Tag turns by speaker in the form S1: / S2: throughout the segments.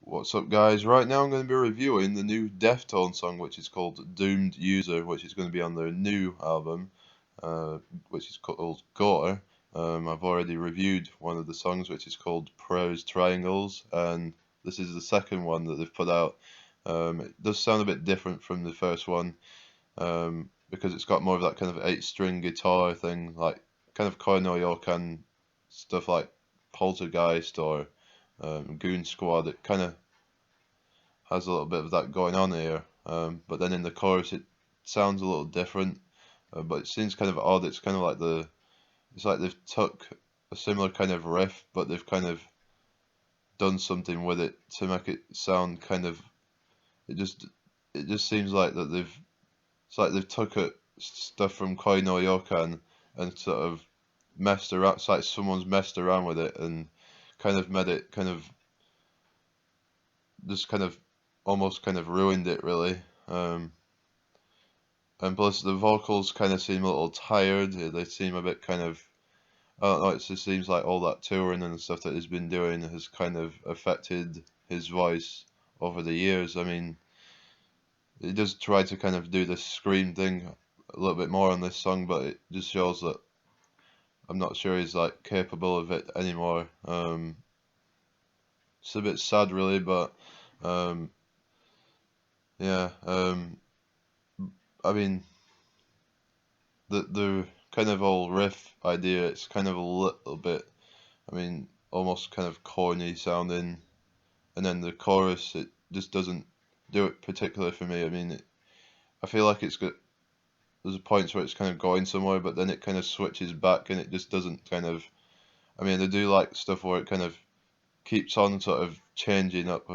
S1: What's up, guys? Right now I'm going to be reviewing the new Deftones song, which is called Doomed User, which is going to be on their new album, uh, which is called Gore. I've already reviewed one of the songs, which is called Prose Triangles, and this is the second one that they've put out. It does sound a bit different from the first one, because it's got more of that kind of 8-string guitar thing, like kind of Koi no Yokan stuff like Poltergeist or Goon Squad. It kind of has a little bit of that going on here, but then in the chorus it sounds a little different, but it seems kind of odd. It's kind of like it's like they've took a similar kind of riff, but they've kind of done something with it to make it sound kind of, it just it just seems like that it's like they've took stuff from Koi no Yokan and sort of messed around. It's like someone's messed around with it and kind of made it kind of just kind of almost kind of ruined it really. And plus the vocals kind of seem a little tired. They seem a bit kind of, I don't know, it just seems like all that touring and stuff that he's been doing has kind of affected his voice over the years. I mean, he does try to kind of do this scream thing a little bit more on this song, but it just shows that I'm not sure he's like capable of it anymore. It's a bit sad really, but um, yeah. I mean, the kind of whole riff idea, it's kind of a little bit, I mean, almost kind of corny sounding, and then the chorus, it just doesn't do it particularly for me. I mean, I feel like it's got, there's points where it's kind of going somewhere, but then it kind of switches back, and it just doesn't kind of, I mean, I do like stuff where it kind of keeps on sort of changing up,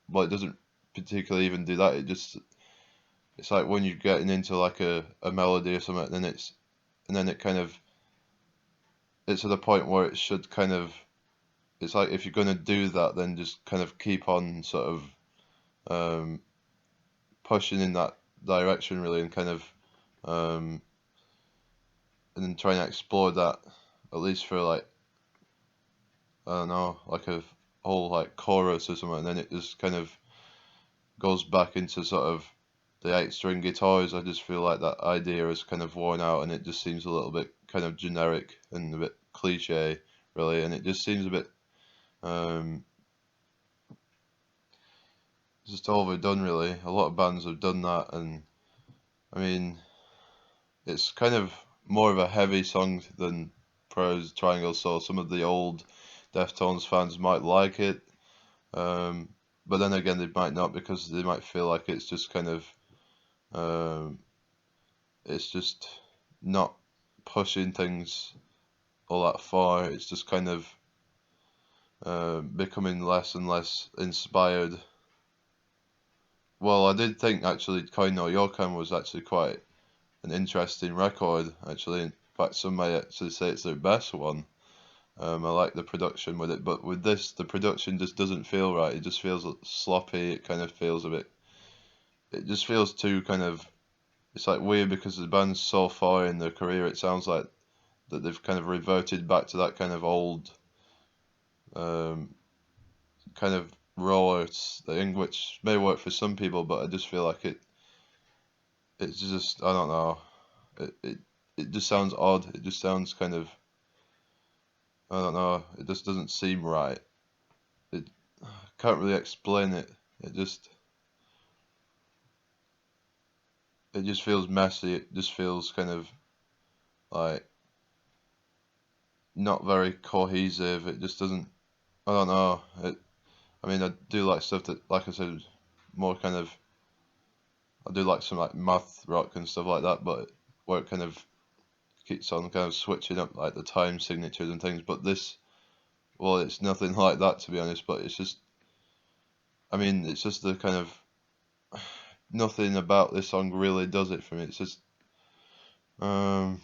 S1: well, it doesn't particularly even do that. It's like when you're getting into like a melody or something, and then it kind of, it's at a point where it should kind of, it's like if you're going to do that, then just kind of keep on sort of um, pushing in that direction really, and kind of um, and then trying to explore that at least for like, I don't know, like a whole like chorus or something, and then it just kind of goes back into sort of the 8-string guitars. I just feel like that idea is kind of worn out, and it just seems a little bit kind of generic and a bit cliche really, and it just seems a bit um, just overdone really. A lot of bands have done that, and I mean, it's kind of more of a heavy song than Prose Triangle, so some of the old Deftones fans might like it, um, but then again they might not, because they might feel like it's just kind of um, it's just not pushing things all that far. It's just kind of becoming less and less inspired. Well, I did think actually Koi no Yokan was actually quite an interesting record, actually. In fact, some may actually say it's their best one. I like the production with it, but with this, the production just doesn't feel right. It just feels sloppy. It kind of feels a bit, it just feels too kind of, it's like weird because the band's so far in their career, it sounds like that they've kind of reverted back to that kind of old um, kind of raw thing, which may work for some people, but I just feel like it's just, I don't know, it just sounds odd. It just sounds kind of, I don't know, it just doesn't seem right. It, I can't really explain it. It just it just feels messy. It just feels kind of like not very cohesive. It just doesn't, I don't know. I mean, I do like stuff that, like I said, more kind of, I do like some like math rock and stuff like that, but where it kind of keeps on kind of switching up like the time signatures and things. But this, well, it's nothing like that, to be honest. But it's just, I mean, it's just the kind of, nothing about this song really does it for me. It's just um,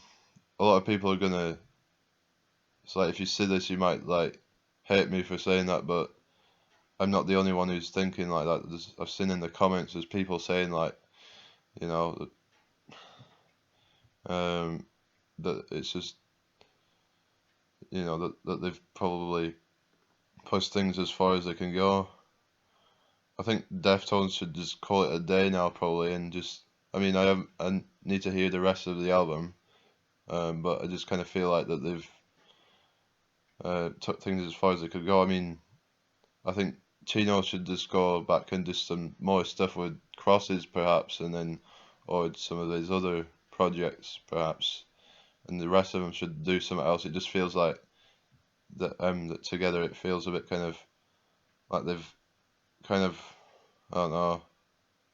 S1: a lot of people are gonna. It's like if you see this, you might like hate me for saying that, but I'm not the only one who's thinking like that. I've seen in the comments there's people saying like, you know, um, that it's just, you know, that they've probably pushed things as far as they can go. I think Deftones should just call it a day now, probably, and just. I mean, I need to hear the rest of the album, but I just kind of feel like that they've took things as far as they could go. I mean, I think Chino should just go back and do some more stuff with Crosses, perhaps, and then or some of these other projects, perhaps, and the rest of them should do something else. It just feels like that together it feels a bit kind of like they've kind of, I don't know,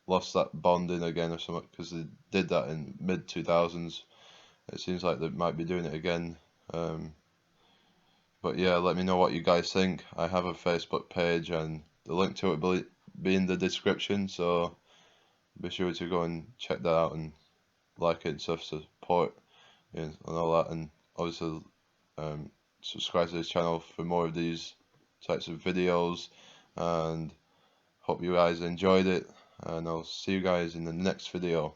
S1: lost that bonding again or something, because they did that in mid 2000s. It seems like they might be doing it again. Um, but yeah, let me know what you guys think. I have a Facebook page and the link to it will be in the description, so be sure to go and check that out and like it and stuff, support and all that, and obviously subscribe to this channel for more of these types of videos, and hope you guys enjoyed it, and I'll see you guys in the next video.